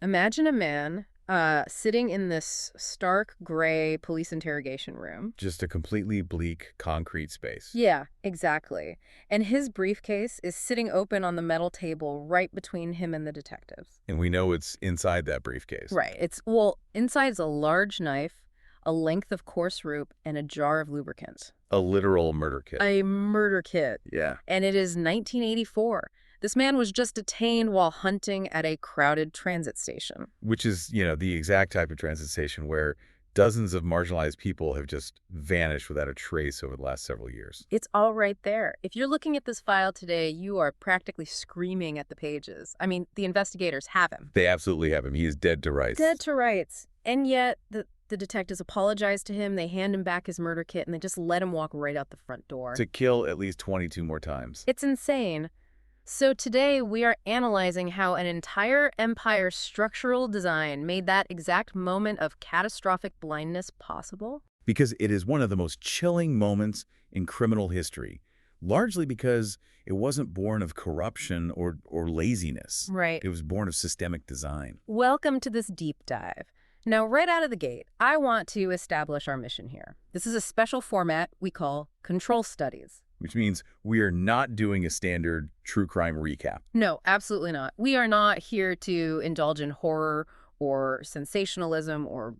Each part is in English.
Imagine a man sitting in this stark gray police interrogation room. Just a completely bleak concrete space. Yeah, exactly. And his briefcase is sitting open on the metal table right between him and the detectives. And we know it's inside that briefcase. Right. Well, inside's a large knife, a length of coarse rope, and a jar of lubricant. A literal murder kit. A murder kit. Yeah. And it is 1984. This man was just detained while hunting at a crowded transit station. Which is, the exact type of transit station where dozens of marginalized people have just vanished without a trace over the last several years. It's all right there. If you're looking at this file today, you are practically screaming at the pages. I mean, the investigators have him. They absolutely have him. He is dead to rights. Dead to rights. And yet, the detectives apologize to him, they hand him back his murder kit, and they just let him walk right out the front door. To kill at least 22 more times. It's insane. So today, we are analyzing how an entire empire's structural design made that exact moment of catastrophic blindness possible. Because it is one of the most chilling moments in criminal history, largely because it wasn't born of corruption or laziness. Right. It was born of systemic design. Welcome to this deep dive. Now, right out of the gate, I want to establish our mission here. This is a special format we call Control Studies. Which means we are not doing a standard true crime recap. No, absolutely not. We are not here to indulge in horror or sensationalism or,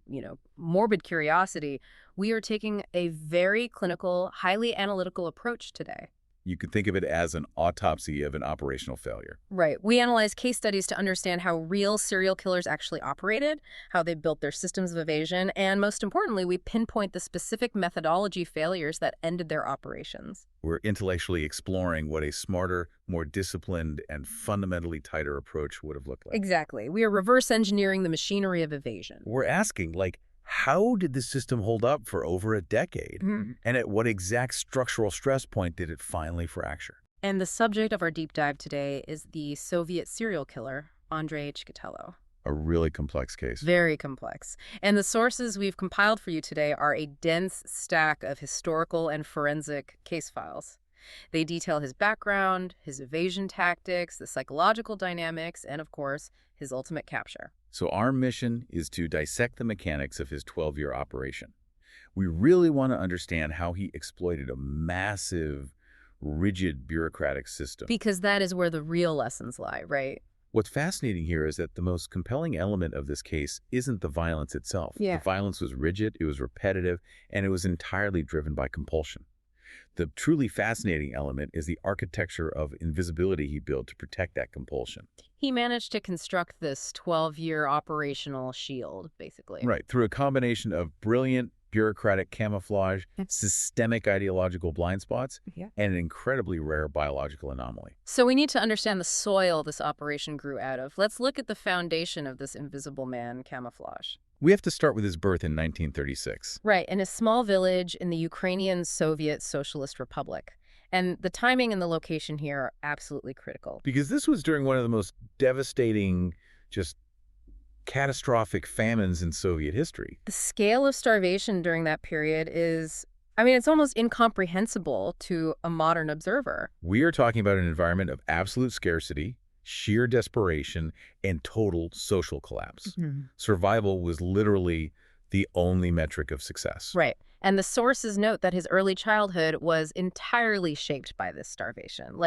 morbid curiosity. We are taking a very clinical, highly analytical approach today. You could think of it as an autopsy of an operational failure. Right. We analyze case studies to understand how real serial killers actually operated, how they built their systems of evasion, and most importantly, we pinpoint the specific methodology failures that ended their operations. We're intellectually exploring what a smarter, more disciplined, and fundamentally tighter approach would have looked like. Exactly. We are reverse engineering the machinery of evasion. We're asking, how did the system hold up for over a decade? Mm-hmm. And at what exact structural stress point did it finally fracture? And the subject of our deep dive today is the Soviet serial killer, Andrei Chikatilo. A really complex case. Very complex. And the sources we've compiled for you today are a dense stack of historical and forensic case files. They detail his background, his evasion tactics, the psychological dynamics, and of course, his ultimate capture. So our mission is to dissect the mechanics of his 12-year operation. We really want to understand how he exploited a massive, rigid bureaucratic system. Because that is where the real lessons lie, right? What's fascinating here is that the most compelling element of this case isn't the violence itself. Yeah. The violence was rigid, it was repetitive, and it was entirely driven by compulsion. The truly fascinating element is the architecture of invisibility he built to protect that compulsion. He managed to construct this 12-year operational shield, basically. Right, through a combination of brilliant bureaucratic camouflage, systemic ideological blind spots, and an incredibly rare biological anomaly. So we need to understand the soil this operation grew out of. Let's look at the foundation of this invisible man camouflage. We have to start with his birth in 1936. Right, in a small village in the Ukrainian Soviet Socialist Republic. And the timing and the location here are absolutely critical. Because this was during one of the most devastating, just catastrophic famines in Soviet history. The scale of starvation during that period is, it's almost incomprehensible to a modern observer. We are talking about an environment of absolute scarcity, sheer desperation, and total social collapse. Mm-hmm. Survival was literally the only metric of success. Right. And the sources note that his early childhood was entirely shaped by this starvation.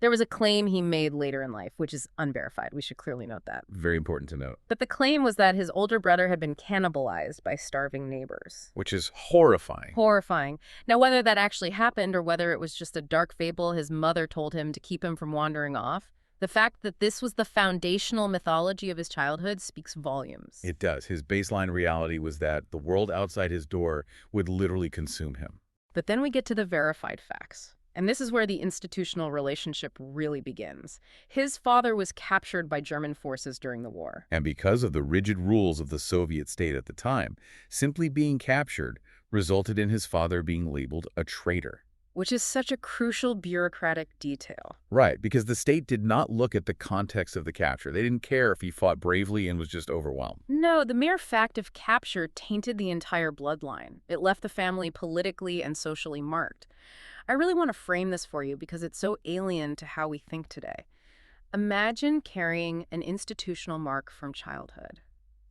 There was a claim he made later in life, which is unverified. We should clearly note that. Very important to note. But the claim was that his older brother had been cannibalized by starving neighbors. Which is horrifying. Horrifying. Now, whether that actually happened or whether it was just a dark fable his mother told him to keep him from wandering off, the fact that this was the foundational mythology of his childhood speaks volumes. It does. His baseline reality was that the world outside his door would literally consume him. But then we get to the verified facts. And this is where the institutional relationship really begins. His father was captured by German forces during the war. And because of the rigid rules of the Soviet state at the time, simply being captured resulted in his father being labeled a traitor. Which is such a crucial bureaucratic detail. Right, because the state did not look at the context of the capture. They didn't care if he fought bravely and was just overwhelmed. No, the mere fact of capture tainted the entire bloodline. It left the family politically and socially marked. I really want to frame this for you because it's so alien to how we think today. Imagine carrying an institutional mark from childhood.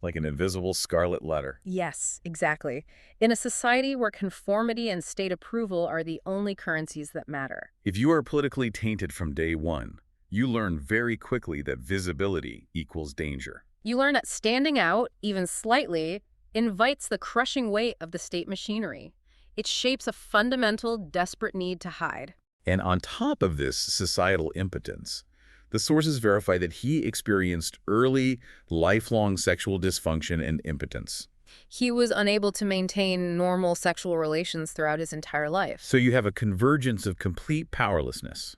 Like an invisible scarlet letter. Yes, exactly. In a society where conformity and state approval are the only currencies that matter. If you are politically tainted from day one, you learn very quickly that visibility equals danger. You learn that standing out, even slightly, invites the crushing weight of the state machinery. It shapes a fundamental, desperate need to hide. And on top of this societal impotence, the sources verify that he experienced early, lifelong sexual dysfunction and impotence. He was unable to maintain normal sexual relations throughout his entire life. So you have a convergence of complete powerlessness.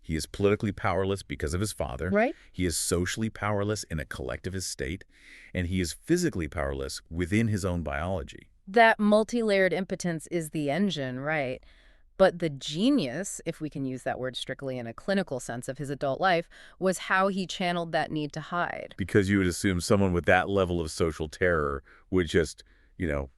He is politically powerless because of his father. Right? He is socially powerless in a collectivist state. And he is physically powerless within his own biology. That multi-layered impotence is the engine, right? But the genius, if we can use that word strictly in a clinical sense of his adult life, was how he channeled that need to hide. Because you would assume someone with that level of social terror would just,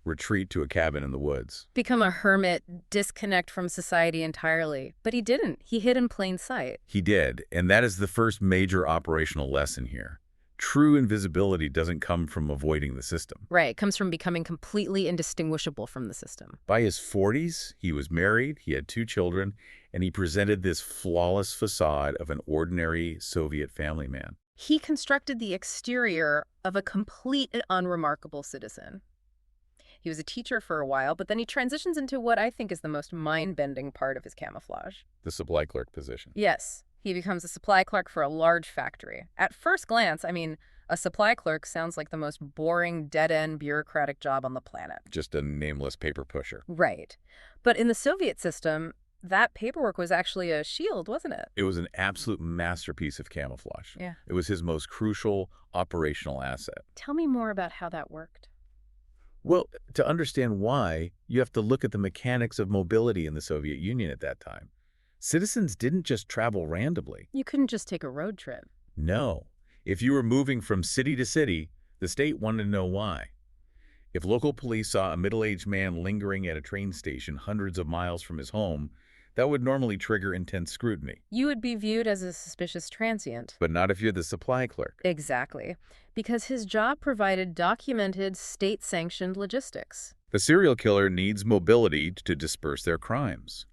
retreat to a cabin in the woods. Become a hermit, disconnect from society entirely. But he didn't. He hid in plain sight. He did, and that is the first major operational lesson here. True invisibility doesn't come from avoiding the system. Right. It comes from becoming completely indistinguishable from the system. By his 40s, he was married, he had 2 children, and he presented this flawless facade of an ordinary Soviet family man. He constructed the exterior of a complete and unremarkable citizen. He was a teacher for a while, but then he transitions into what I think is the most mind-bending part of his camouflage. The supply clerk position. Yes, he becomes a supply clerk for a large factory. At first glance, a supply clerk sounds like the most boring, dead-end bureaucratic job on the planet. Just a nameless paper pusher. Right. But in the Soviet system, that paperwork was actually a shield, wasn't it? It was an absolute masterpiece of camouflage. Yeah. It was his most crucial operational asset. Tell me more about how that worked. Well, to understand why, you have to look at the mechanics of mobility in the Soviet Union at that time. Citizens didn't just travel randomly. You couldn't just take a road trip. No. If you were moving from city to city, the state wanted to know why. If local police saw a middle-aged man lingering at a train station hundreds of miles from his home, that would normally trigger intense scrutiny. You would be viewed as a suspicious transient. But not if you're the supply clerk. Exactly. Because his job provided documented, state-sanctioned logistics. The serial killer needs mobility to disperse their crimes.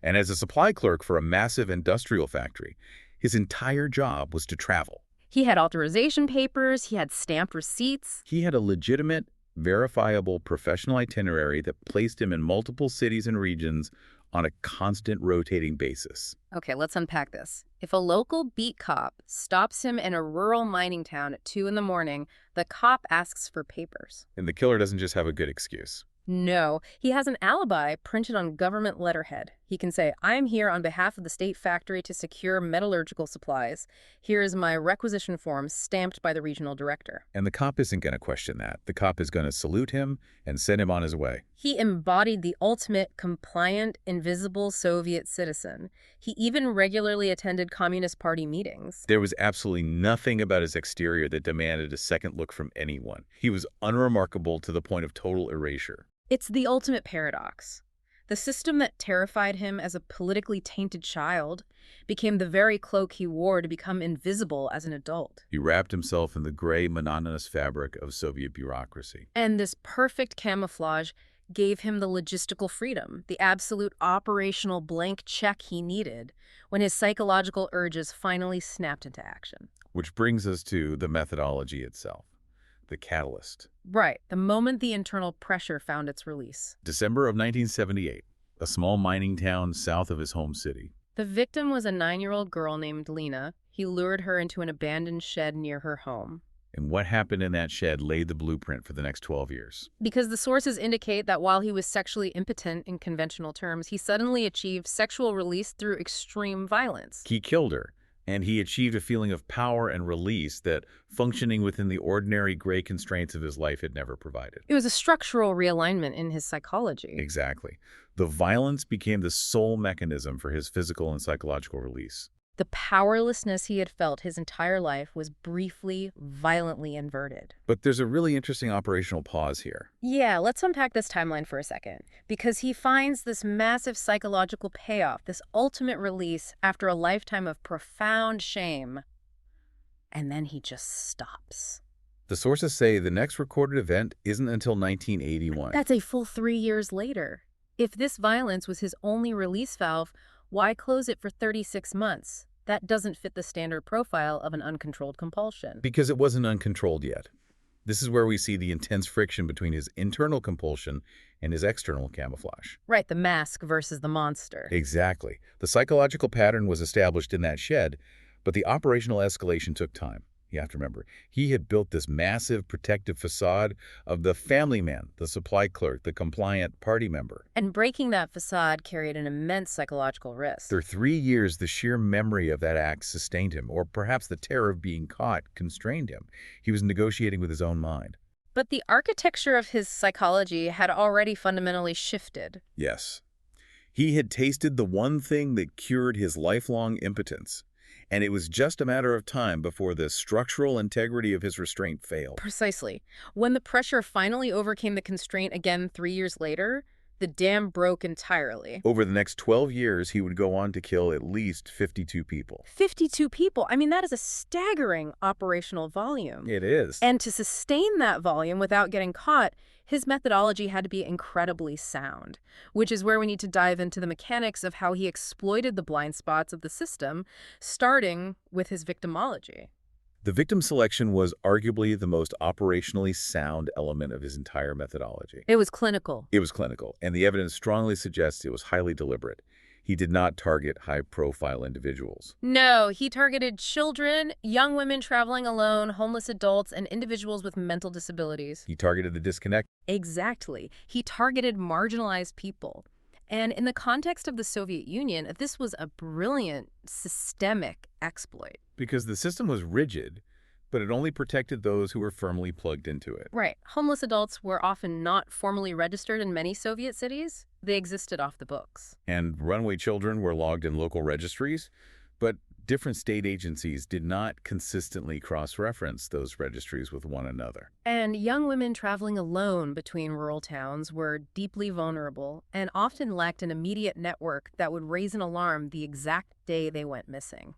And as a supply clerk for a massive industrial factory, his entire job was to travel. He had authorization papers, he had stamped receipts. He had a legitimate, verifiable professional itinerary that placed him in multiple cities and regions on a constant rotating basis. Okay, let's unpack this. If a local beat cop stops him in a rural mining town at 2 in the morning, the cop asks for papers. And the killer doesn't just have a good excuse. No, he has an alibi printed on government letterhead. He can say, I'm here on behalf of the state factory to secure metallurgical supplies. Here is my requisition form stamped by the regional director. And the cop isn't going to question that. The cop is going to salute him and send him on his way. He embodied the ultimate compliant, invisible Soviet citizen. He even regularly attended Communist Party meetings. There was absolutely nothing about his exterior that demanded a second look from anyone. He was unremarkable to the point of total erasure. It's the ultimate paradox. The system that terrified him as a politically tainted child became the very cloak he wore to become invisible as an adult. He wrapped himself in the gray, monotonous fabric of Soviet bureaucracy. And this perfect camouflage gave him the logistical freedom, the absolute operational blank check he needed when his psychological urges finally snapped into action. Which brings us to the methodology itself, the catalyst. Right, the moment the internal pressure found its release. December of 1978, a small mining town south of his home city. The victim was a 9-year-old girl named Lena. He lured her into an abandoned shed near her home. And what happened in that shed laid the blueprint for the next 12 years. Because the sources indicate that while he was sexually impotent in conventional terms, he suddenly achieved sexual release through extreme violence. He killed her, and he achieved a feeling of power and release that functioning within the ordinary gray constraints of his life had never provided. It was a structural realignment in his psychology. Exactly. The violence became the sole mechanism for his physical and psychological release. The powerlessness he had felt his entire life was briefly, violently inverted. But there's a really interesting operational pause here. Yeah, let's unpack this timeline for a second. Because he finds this massive psychological payoff, this ultimate release after a lifetime of profound shame. and then he just stops. The sources say the next recorded event isn't until 1981. That's a full 3 years later. If this violence was his only release valve, why close it for 36 months? That doesn't fit the standard profile of an uncontrolled compulsion. Because it wasn't uncontrolled yet. This is where we see the intense friction between his internal compulsion and his external camouflage. Right, the mask versus the monster. Exactly. The psychological pattern was established in that shed, but the operational escalation took time. You have to remember, he had built this massive protective facade of the family man, the supply clerk, the compliant party member. And breaking that facade carried an immense psychological risk. For 3 years, the sheer memory of that act sustained him, or perhaps the terror of being caught constrained him. He was negotiating with his own mind. But the architecture of his psychology had already fundamentally shifted. Yes. He had tasted the one thing that cured his lifelong impotence. And it was just a matter of time before the structural integrity of his restraint failed. Precisely. When the pressure finally overcame the constraint again 3 years later, the dam broke entirely. Over the next 12 years, he would go on to kill at least 52 people. 52 people. I mean, that is a staggering operational volume. It is. And to sustain that volume without getting caught, his methodology had to be incredibly sound, which is where we need to dive into the mechanics of how he exploited the blind spots of the system, starting with his victimology. The victim selection was arguably the most operationally sound element of his entire methodology. It was clinical. It was clinical, and the evidence strongly suggests it was highly deliberate. He did not target high-profile individuals. No, he targeted children, young women traveling alone, homeless adults, and individuals with mental disabilities. He targeted the disconnect. Exactly. He targeted marginalized people. And in the context of the Soviet Union, this was a brilliant systemic exploit. Because the system was rigid, but it only protected those who were firmly plugged into it. Right. Homeless adults were often not formally registered in many Soviet cities. They existed off the books. And runaway children were logged in local registries, but different state agencies did not consistently cross-reference those registries with one another. And young women traveling alone between rural towns were deeply vulnerable and often lacked an immediate network that would raise an alarm the exact day they went missing.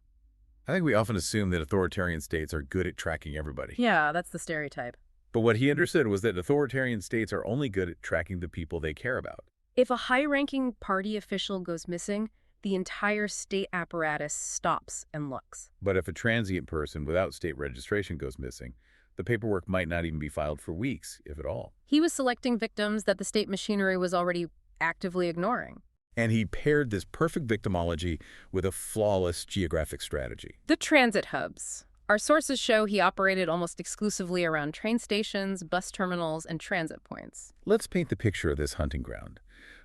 I think we often assume that authoritarian states are good at tracking everybody. Yeah, that's the stereotype. But what he understood was that authoritarian states are only good at tracking the people they care about. If a high-ranking party official goes missing, the entire state apparatus stops and looks. But if a transient person without state registration goes missing, the paperwork might not even be filed for weeks, if at all. He was selecting victims that the state machinery was already actively ignoring. And he paired this perfect victimology with a flawless geographic strategy. The transit hubs. Our sources show he operated almost exclusively around train stations, bus terminals, and transit points. Let's paint the picture of this hunting ground.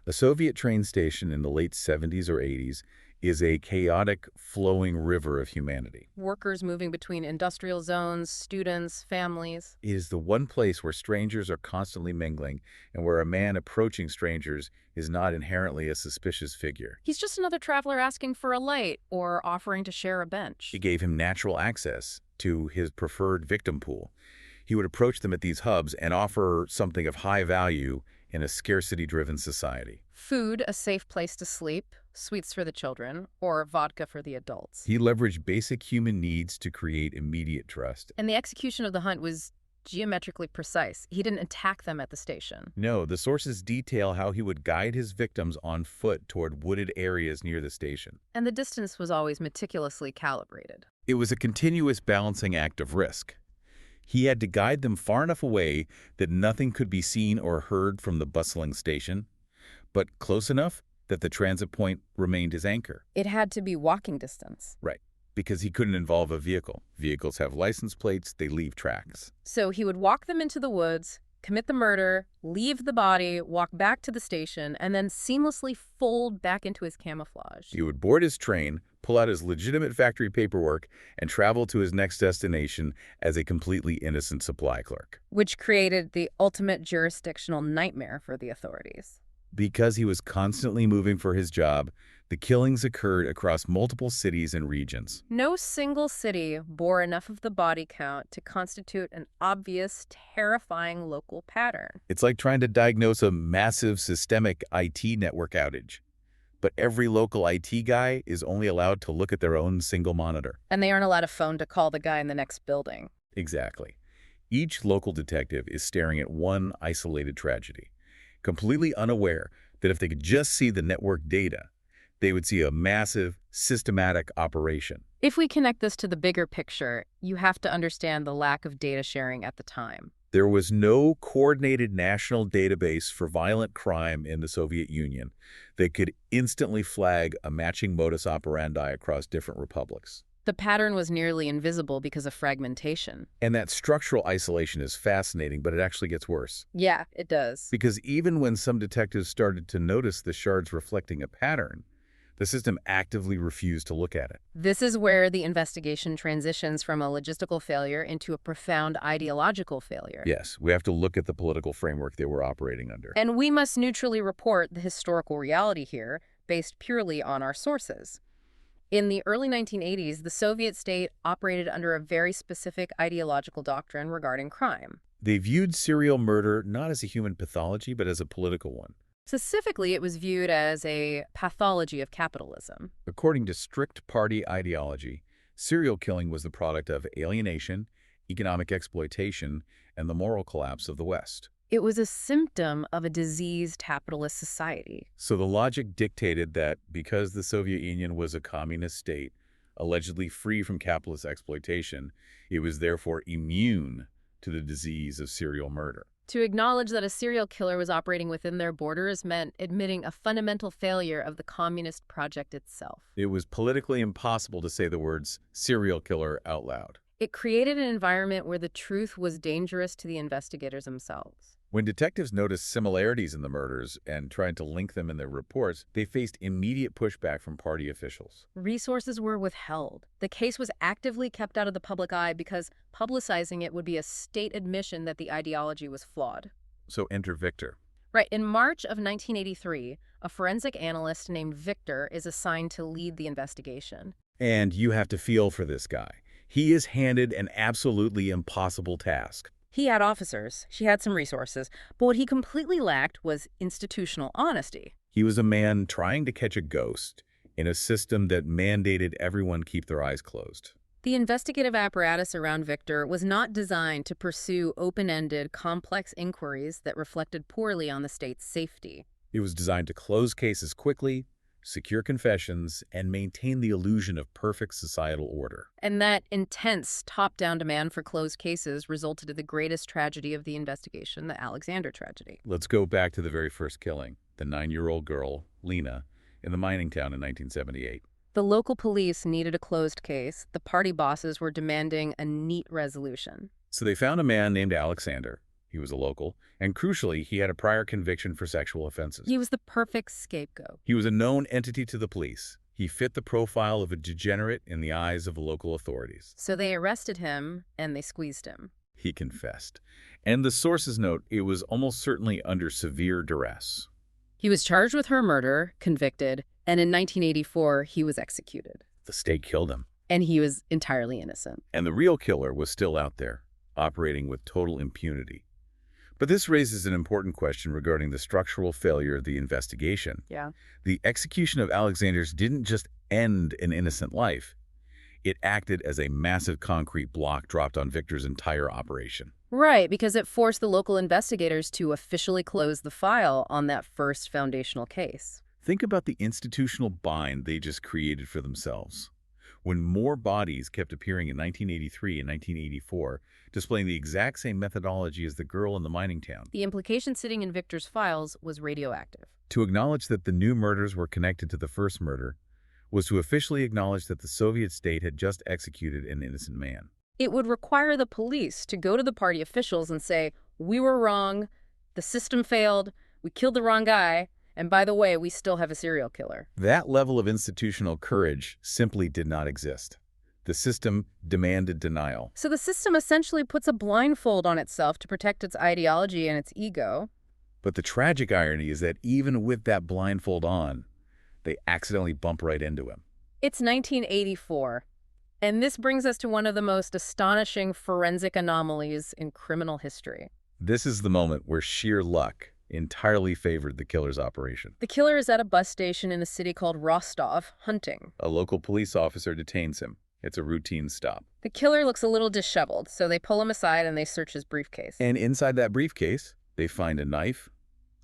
A Soviet train station in the late 70s or 80s is a chaotic, flowing river of humanity. Workers moving between industrial zones, students, families. It is the one place where strangers are constantly mingling and where a man approaching strangers is not inherently a suspicious figure. He's just another traveler asking for a light or offering to share a bench. It gave him natural access to his preferred victim pool. He would approach them at these hubs and offer something of high value in a scarcity-driven society. Food, a safe place to sleep, sweets for the children, or vodka for the adults. He leveraged basic human needs to create immediate trust. And the execution of the hunt was geometrically precise. He didn't attack them at the station. No, the sources detail how he would guide his victims on foot toward wooded areas near the station. And the distance was always meticulously calibrated. It was a continuous balancing act of risk. He had to guide them far enough away that nothing could be seen or heard from the bustling station, but close enough that the transit point remained his anchor. It had to be walking distance. Right, because he couldn't involve a vehicle. Vehicles have license plates, they leave tracks. So he would walk them into the woods, commit the murder, leave the body, walk back to the station, and then seamlessly fold back into his camouflage. He would board his train, pull out his legitimate factory paperwork, and travel to his next destination as a completely innocent supply clerk. Which created the ultimate jurisdictional nightmare for the authorities. Because he was constantly moving for his job, the killings occurred across multiple cities and regions. No single city bore enough of the body count to constitute an obvious, terrifying local pattern. It's like trying to diagnose a massive systemic IT network outage. But every local IT guy is only allowed to look at their own single monitor. And they aren't allowed a phone to call the guy in the next building. Exactly. Each local detective is staring at one isolated tragedy, completely unaware that if they could just see the network data, they would see a massive, systematic operation. If we connect this to the bigger picture, you have to understand the lack of data sharing at the time. There was no coordinated national database for violent crime in the Soviet Union that could instantly flag a matching modus operandi across different republics. The pattern was nearly invisible because of fragmentation. And that structural isolation is fascinating, but it actually gets worse. Yeah, it does. Because even when some detectives started to notice the shards reflecting a pattern, the system actively refused to look at it. This is where the investigation transitions from a logistical failure into a profound ideological failure. Yes, we have to look at the political framework they were operating under. And we must neutrally report the historical reality here, based purely on our sources. In the early 1980s, the Soviet state operated under a very specific ideological doctrine regarding crime. They viewed serial murder not as a human pathology, but as a political one. Specifically, it was viewed as a pathology of capitalism. According to strict party ideology, serial killing was the product of alienation, economic exploitation, and the moral collapse of the West. It was a symptom of a diseased capitalist society. So the logic dictated that because the Soviet Union was a communist state, allegedly free from capitalist exploitation, it was therefore immune to the disease of serial murder. To acknowledge that a serial killer was operating within their borders meant admitting a fundamental failure of the communist project itself. It was politically impossible to say the words serial killer out loud. It created an environment where the truth was dangerous to the investigators themselves. When detectives noticed similarities in the murders and tried to link them in their reports, they faced immediate pushback from party officials. Resources were withheld. The case was actively kept out of the public eye because publicizing it would be a state admission that the ideology was flawed. So enter Victor. Right. In March of 1983, a forensic analyst named Victor is assigned to lead the investigation. And you have to feel for this guy. He is handed an absolutely impossible task. He had officers, she had some resources, but what he completely lacked was institutional honesty. He was a man trying to catch a ghost in a system that mandated everyone keep their eyes closed. The investigative apparatus around Victor was not designed to pursue open-ended, complex inquiries that reflected poorly on the state's safety. It was designed to close cases quickly, secure confessions, and maintain the illusion of perfect societal order. And that intense top-down demand for closed cases resulted in the greatest tragedy of the investigation, the Alexander tragedy. Let's go back to the very first killing, the 9-year-old girl, Lena, in the mining town in 1978. The local police needed a closed case. The party bosses were demanding a neat resolution. So they found a man named Alexander. He was a local, and crucially, he had a prior conviction for sexual offenses. He was the perfect scapegoat. He was a known entity to the police. He fit the profile of a degenerate in the eyes of local authorities. So they arrested him, and they squeezed him. He confessed. And the sources note it was almost certainly under severe duress. He was charged with her murder, convicted, and in 1984, he was executed. The state killed him. And he was entirely innocent. And the real killer was still out there, operating with total impunity. But this raises an important question regarding the structural failure of the investigation. Yeah. The execution of Alexander's didn't just end an innocent life. It acted as a massive concrete block dropped on Victor's entire operation. Right, because it forced the local investigators to officially close the file on that first foundational case. Think about the institutional bind they just created for themselves. When more bodies kept appearing in 1983 and 1984, displaying the exact same methodology as the girl in the mining town. The implication sitting in Victor's files was radioactive. To acknowledge that the new murders were connected to the first murder was to officially acknowledge that the Soviet state had just executed an innocent man. It would require the police to go to the party officials and say, we were wrong, the system failed, we killed the wrong guy, and by the way, we still have a serial killer. That level of institutional courage simply did not exist. The system demanded denial. So the system essentially puts a blindfold on itself to protect its ideology and its ego. But the tragic irony is that even with that blindfold on, they accidentally bump right into him. It's 1984, and this brings us to one of the most astonishing forensic anomalies in criminal history. This is the moment where sheer luck entirely favored the killer's operation. The killer is at a bus station in a city called Rostov, hunting. A local police officer detains him. It's a routine stop. The killer looks a little disheveled, so they pull him aside and they search his briefcase. And inside that briefcase, they find a knife,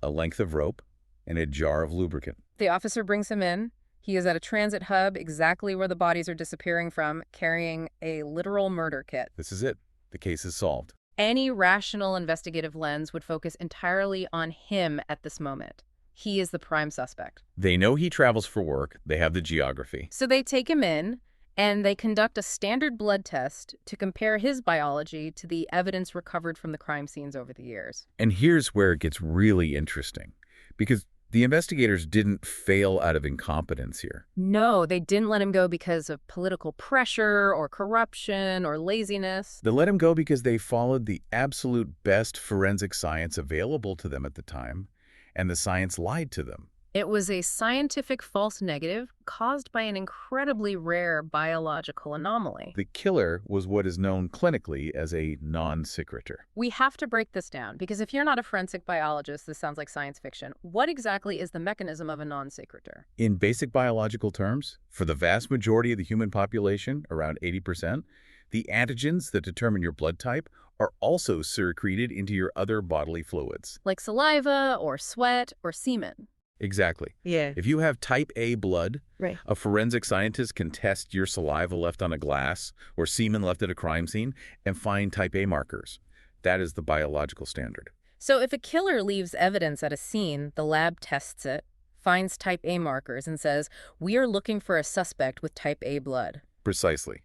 a length of rope, and a jar of lubricant. The officer brings him in. He is at a transit hub exactly where the bodies are disappearing from, carrying a literal murder kit. This is it. The case is solved. Any rational investigative lens would focus entirely on him at this moment. He is the prime suspect. They know he travels for work. They have the geography. So they take him in, and they conduct a standard blood test to compare his biology to the evidence recovered from the crime scenes over the years. And here's where it gets really interesting, because the investigators didn't fail out of incompetence here. No, they didn't let him go because of political pressure or corruption or laziness. They let him go because they followed the absolute best forensic science available to them at the time, and the science lied to them. It was a scientific false negative caused by an incredibly rare biological anomaly. The killer was what is known clinically as a non-sequitur. We have to break this down because if you're not a forensic biologist, this sounds like science fiction. What exactly is the mechanism of a non-sequitur? In basic biological terms, for the vast majority of the human population, around 80%, the antigens that determine your blood type are also secreted into your other bodily fluids. Like saliva or sweat or semen. Exactly. Yeah. If you have type A blood, Right. a forensic scientist can test your saliva left on a glass or semen left at a crime scene and find type A markers. That is the biological standard. So if a killer leaves evidence at a scene, the lab tests it, finds type A markers, and says, "We are looking for a suspect with type A blood." Precisely.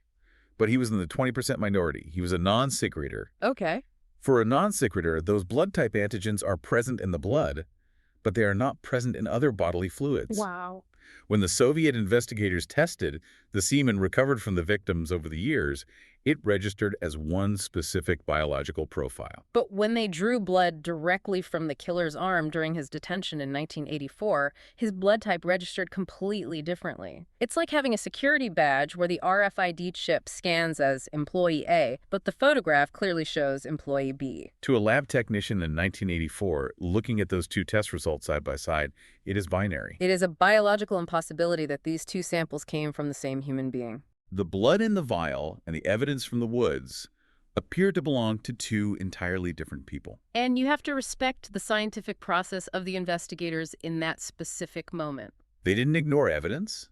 But he was in the 20% minority. He was a non-sequitur. Okay. For a non-sequitur, those blood type antigens are present in the blood, but they are not present in other bodily fluids. Wow. When the Soviet investigators tested the semen recovered from the victims over the years, it registered as one specific biological profile. But when they drew blood directly from the killer's arm during his detention in 1984, his blood type registered completely differently. It's like having a security badge where the RFID chip scans as employee A, but the photograph clearly shows employee B. To a lab technician in 1984, looking at those two test results side by side, it is binary. It is a biological impossibility that these two samples came from the same human being. The blood in the vial and the evidence from the woods appear to belong to two entirely different people. And you have to respect the scientific process of the investigators in that specific moment. They didn't ignore evidence.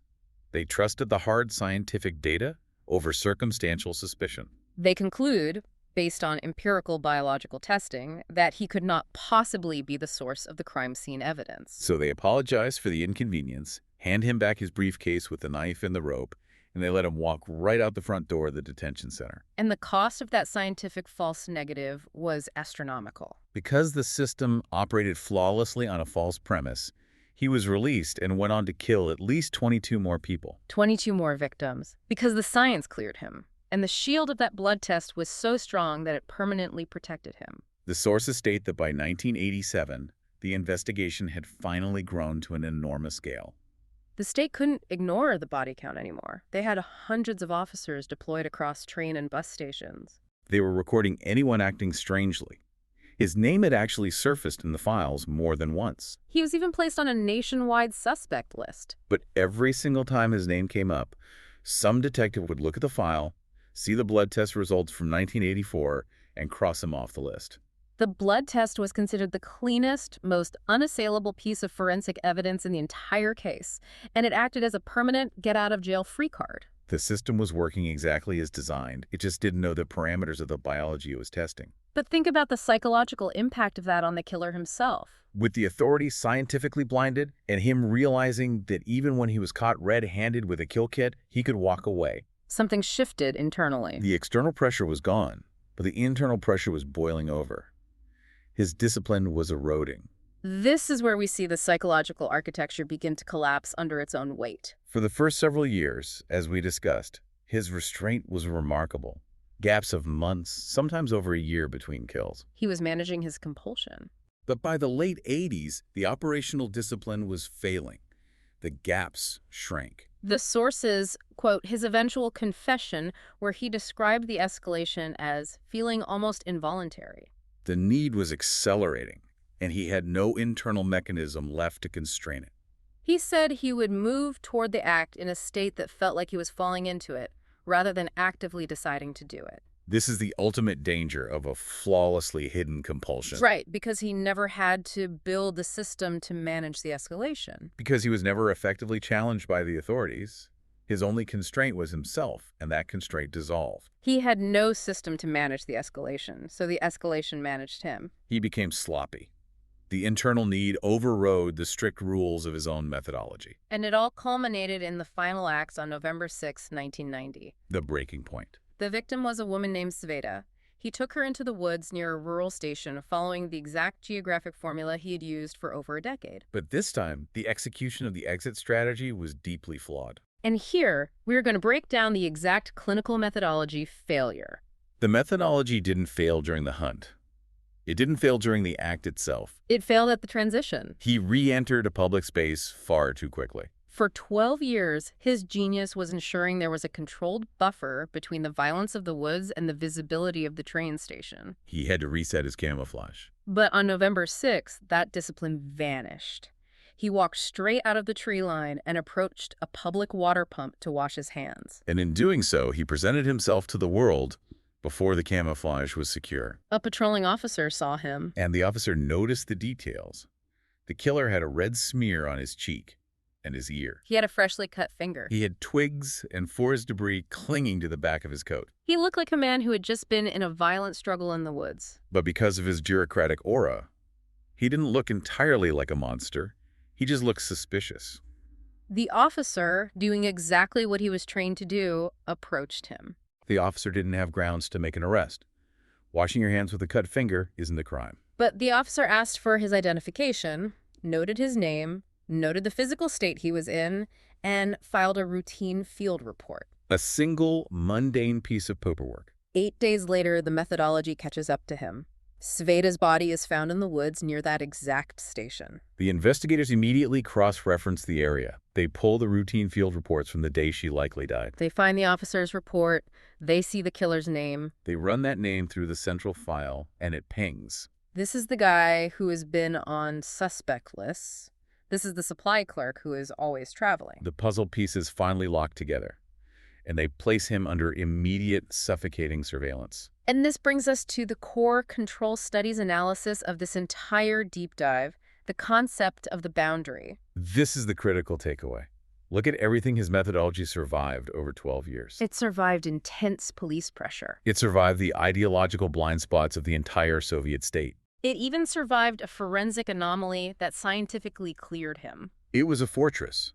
They trusted the hard scientific data over circumstantial suspicion. They conclude, based on empirical biological testing, that he could not possibly be the source of the crime scene evidence. So they apologize for the inconvenience, hand him back his briefcase with the knife and the rope, and they let him walk right out the front door of the detention center. And the cost of that scientific false negative was astronomical. Because the system operated flawlessly on a false premise, he was released and went on to kill at least 22 more people. 22 more victims. Because the science cleared him. And the shield of that blood test was so strong that it permanently protected him. The sources state that by 1987, the investigation had finally grown to an enormous scale. The state couldn't ignore the body count anymore. They had hundreds of officers deployed across train and bus stations. They were recording anyone acting strangely. His name had actually surfaced in the files more than once. He was even placed on a nationwide suspect list. But every single time his name came up, some detective would look at the file, see the blood test results from 1984, and cross him off the list. The blood test was considered the cleanest, most unassailable piece of forensic evidence in the entire case, and it acted as a permanent get-out-of-jail-free card. The system was working exactly as designed. It just didn't know the parameters of the biology it was testing. But think about the psychological impact of that on the killer himself. With the authorities scientifically blinded and him realizing that even when he was caught red-handed with a kill kit, he could walk away. Something shifted internally. The external pressure was gone, but the internal pressure was boiling over. His discipline was eroding. This is where we see the psychological architecture begin to collapse under its own weight. For the first several years, as we discussed, his restraint was remarkable. Gaps of months, sometimes over a year between kills. He was managing his compulsion. But by the late 80s, the operational discipline was failing. The gaps shrank. The sources quote his eventual confession, where he described the escalation as feeling almost involuntary. The need was accelerating, and he had no internal mechanism left to constrain it. He said he would move toward the act in a state that felt like he was falling into it, rather than actively deciding to do it. This is the ultimate danger of a flawlessly hidden compulsion. Right, because he never had to build the system to manage the escalation. Because he was never effectively challenged by the authorities, his only constraint was himself, and that constraint dissolved. He had no system to manage the escalation, so the escalation managed him. He became sloppy. The internal need overrode the strict rules of his own methodology. And it all culminated in the final acts on November 6, 1990. The breaking point. The victim was a woman named Sveta. He took her into the woods near a rural station, following the exact geographic formula he had used for over a decade. But this time, the execution of the exit strategy was deeply flawed. And here, we're going to break down the exact clinical methodology failure. The methodology didn't fail during the hunt. It didn't fail during the act itself. It failed at the transition. He re-entered a public space far too quickly. For 12 years, his genius was ensuring there was a controlled buffer between the violence of the woods and the visibility of the train station. He had to reset his camouflage. But on November 6th, that discipline vanished. He walked straight out of the tree line and approached a public water pump to wash his hands. And in doing so, he presented himself to the world before the camouflage was secure. A patrolling officer saw him. And the officer noticed the details. The killer had a red smear on his cheek and his ear. He had a freshly cut finger. He had twigs and forest debris clinging to the back of his coat. He looked like a man who had just been in a violent struggle in the woods. But because of his bureaucratic aura, he didn't look entirely like a monster. He just looked suspicious. The officer, doing exactly what he was trained to do, approached him. The officer didn't have grounds to make an arrest. Washing your hands with a cut finger isn't a crime. But the officer asked for his identification, noted his name, noted the physical state he was in, and filed a routine field report. A single, mundane piece of paperwork. 8 days later, the methodology catches up to him. Sveta's body is found in the woods near that exact station. The investigators immediately cross-reference the area. They pull the routine field reports from the day she likely died. They find the officer's report. They see the killer's name. They run that name through the central file, and it pings. This is the guy who has been on suspect lists. This is the supply clerk who is always traveling. The puzzle pieces finally lock together, and they place him under immediate, suffocating surveillance. And this brings us to the core control studies analysis of this entire deep dive, the concept of the boundary. This is the critical takeaway. Look at everything his methodology survived over 12 years. It survived intense police pressure. It survived the ideological blind spots of the entire Soviet state. It even survived a forensic anomaly that scientifically cleared him. It was a fortress,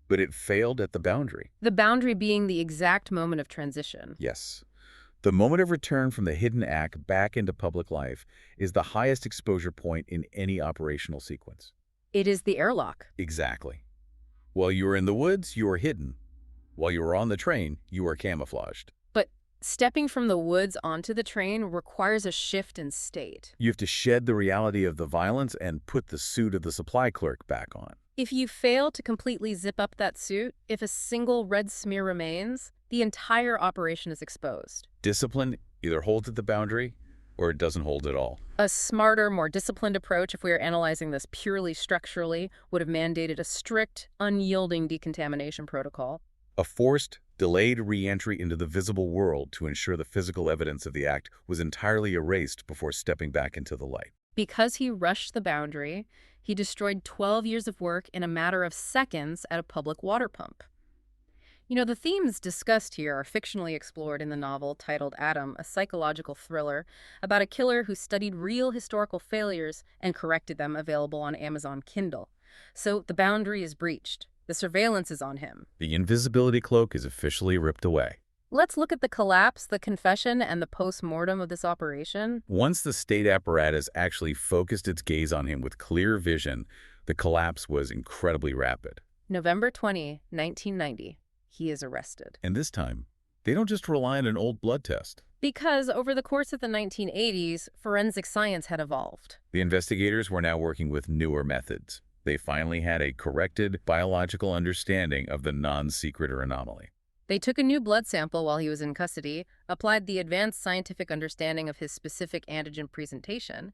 but it failed at the boundary. The boundary being the exact moment of transition. Yes. The moment of return from the hidden act back into public life is the highest exposure point in any operational sequence. It is the airlock. Exactly. While you were in the woods, you were hidden. While you were on the train, you were camouflaged. But stepping from the woods onto the train requires a shift in state. You have to shed the reality of the violence and put the suit of the supply clerk back on. If you fail to completely zip up that suit, if a single red smear remains, the entire operation is exposed. Discipline either holds at the boundary or it doesn't hold at all. A smarter, more disciplined approach, if we are analyzing this purely structurally, would have mandated a strict, unyielding decontamination protocol. A forced, delayed re-entry into the visible world to ensure the physical evidence of the act was entirely erased before stepping back into the light. Because he rushed the boundary, he destroyed 12 years of work in a matter of seconds at a public water pump. You know, the themes discussed here are fictionally explored in the novel titled Adam, a psychological thriller about a killer who studied real historical failures and corrected them, available on Amazon Kindle. So the boundary is breached. The surveillance is on him. The invisibility cloak is officially ripped away. Let's look at the collapse, the confession, and the post-mortem of this operation. Once the state apparatus actually focused its gaze on him with clear vision, the collapse was incredibly rapid. November 20, 1990. He is arrested. And this time, they don't just rely on an old blood test. Because over the course of the 1980s, forensic science had evolved. The investigators were now working with newer methods. They finally had a corrected biological understanding of the non-secret or anomaly. They took a new blood sample while he was in custody, applied the advanced scientific understanding of his specific antigen presentation,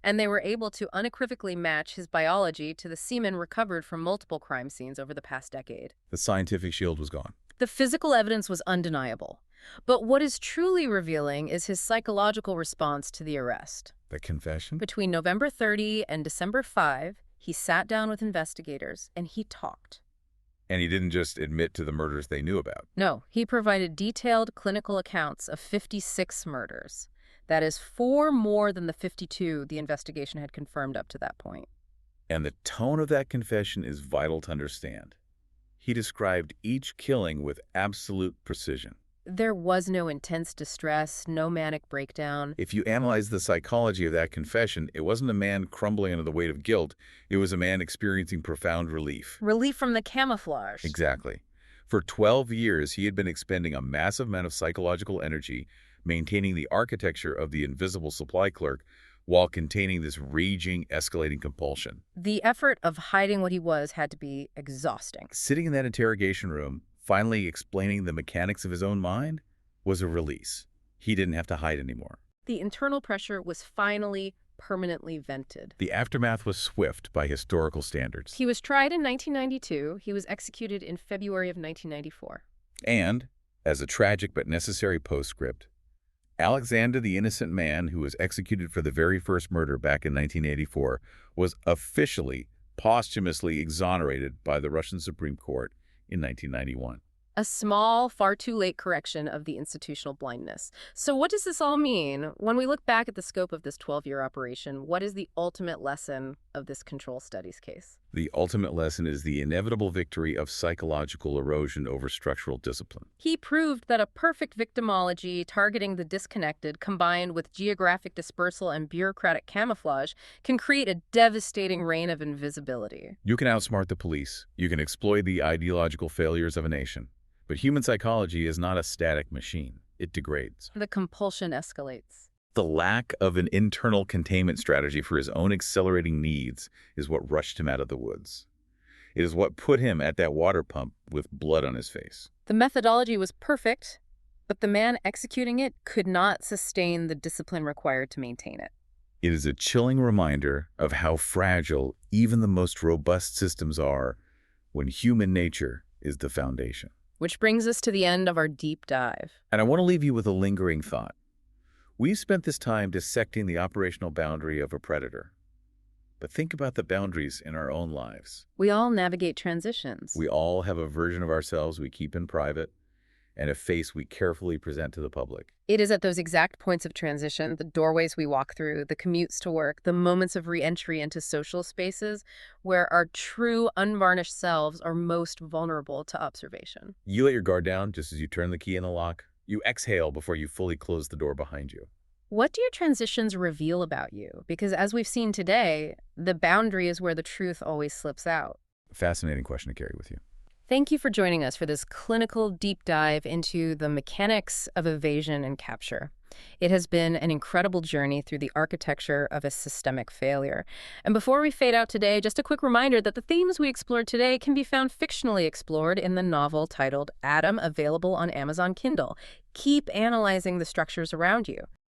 and they were able to unequivocally match his biology to the semen recovered from multiple crime scenes over the past decade. The scientific shield was gone. The physical evidence was undeniable. But what is truly revealing is his psychological response to the arrest. The confession? Between November 30 and December 5, he sat down with investigators and he talked. And he didn't just admit to the murders they knew about. No, he provided detailed clinical accounts of 56 murders. That is 4 more than the 52 the investigation had confirmed up to that point. And the tone of that confession is vital to understand. He described each killing with absolute precision. There was no intense distress, no manic breakdown. If you analyze the psychology of that confession, it wasn't a man crumbling under the weight of guilt. It was a man experiencing profound relief. Relief from the camouflage. Exactly. For 12 years, he had been expending a massive amount of psychological energy, maintaining the architecture of the invisible supply clerk while containing this raging, escalating compulsion. The effort of hiding what he was had to be exhausting. Sitting in that interrogation room, finally explaining the mechanics of his own mind, was a release. He didn't have to hide anymore. The internal pressure was finally permanently vented. The aftermath was swift by historical standards. He was tried in 1992. He was executed in February of 1994. And, as a tragic but necessary postscript, Alexander the innocent man who was executed for the very first murder back in 1984 was officially, posthumously exonerated by the Russian Supreme Court in 1991. A small, far too late correction of the institutional blindness. So what does this all mean? When we look back at the scope of this 12-year operation, what is the ultimate lesson of this control studies case? The ultimate lesson is the inevitable victory of psychological erosion over structural discipline. He proved that a perfect victimology targeting the disconnected combined with geographic dispersal and bureaucratic camouflage can create a devastating reign of invisibility. You can outsmart the police. You can exploit the ideological failures of a nation. But human psychology is not a static machine. It degrades. The compulsion escalates. The lack of an internal containment strategy for his own accelerating needs is what rushed him out of the woods. It is what put him at that water pump with blood on his face. The methodology was perfect, but the man executing it could not sustain the discipline required to maintain it. It is a chilling reminder of how fragile even the most robust systems are when human nature is the foundation. Which brings us to the end of our deep dive. And I want to leave you with a lingering thought. We've spent this time dissecting the operational boundary of a predator. But think about the boundaries in our own lives. We all navigate transitions. We all have a version of ourselves we keep in private and a face we carefully present to the public. It is at those exact points of transition, the doorways we walk through, the commutes to work, the moments of re-entry into social spaces, where our true, unvarnished selves are most vulnerable to observation. You let your guard down just as you turn the key in the lock. You exhale before you fully close the door behind you. What do your transitions reveal about you? Because as we've seen today, the boundary is where the truth always slips out. Fascinating question to carry with you. Thank you for joining us for this clinical deep dive into the mechanics of evasion and capture. It has been an incredible journey through the architecture of a systemic failure. And before we fade out today, just a quick reminder that the themes we explored today can be found fictionally explored in the novel titled Adam, available on Amazon Kindle. Keep analyzing the structures around you.